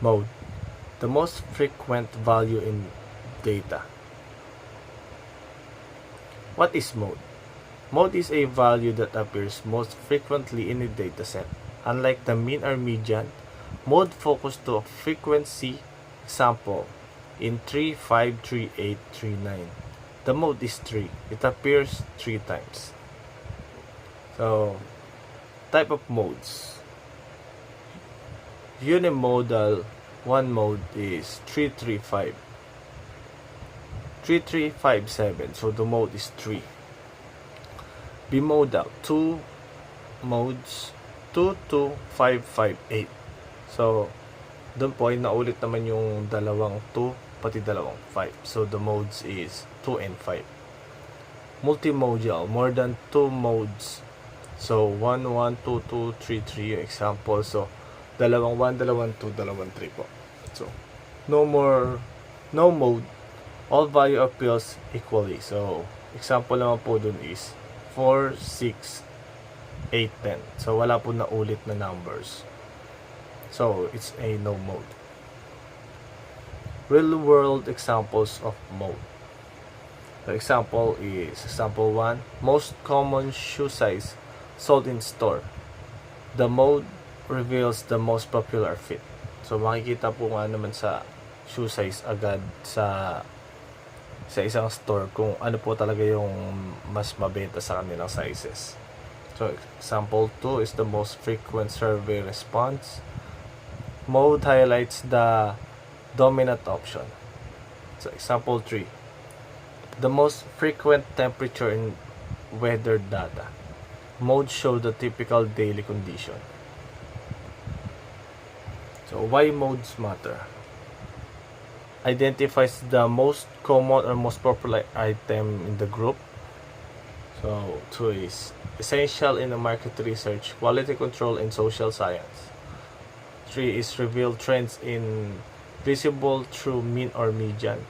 Mode. The most frequent value in data. What is mode? Mode is a value that appears most frequently in a dataset. Unlike the mean or median, mode focuses to frequency. Example, in 3, 5, 3, 8, 3, 9. The mode is 3. It appears 3 times. So, type of modes. Unimodal, one mode is 335. 3357, so the mode is 3. Bimodal, 2 modes, 22558. So, doon po ay naulit naman yung dalawang 2 pati dalawang 5. So, the modes is 2 and 5. Multimodal, more than 2 modes. So, 1, 1, 2, 2, 3, 3 yung example. So, dalawang 1, dalawang 2, dalawang 3 po. So, no mode, all value appeals equally. So, example naman po dun is 4, 6, 8, 10. So, wala po na ulit na numbers. So, it's a no mode. Real world examples of mode. The example is example 1. Most common shoe size sold in store. The mode reveals the most popular fit. So, makikita po nga naman sa shoe size agad sa isang store kung ano po talaga yung mas mabenta sa kanilang sizes. So, example 2 is the most frequent survey response. Mode highlights the dominant option. So, example 3. The most frequent temperature in weather data. Mode show the typical daily condition. So, why modes matter? Identifies the most common or most popular item in the group. So, 2 is essential in the market research, quality control, and social science. 3 is reveal trends in visible through mean or median.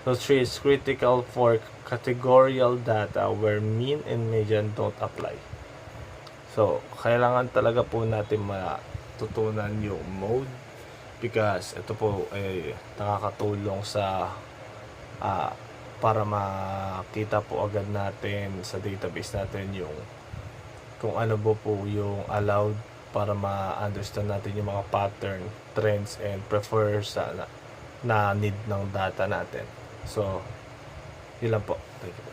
So, 3 is critical for categorical data where mean and median don't apply. So, kailangan talaga po natin matutunan yung mode because ito po ay nakakatulong sa para makita po agad natin sa database natin yung kung ano po yung allowed para ma-understand natin yung mga pattern, trends, and prefers na need ng data natin. So, yun lang po. Thank you.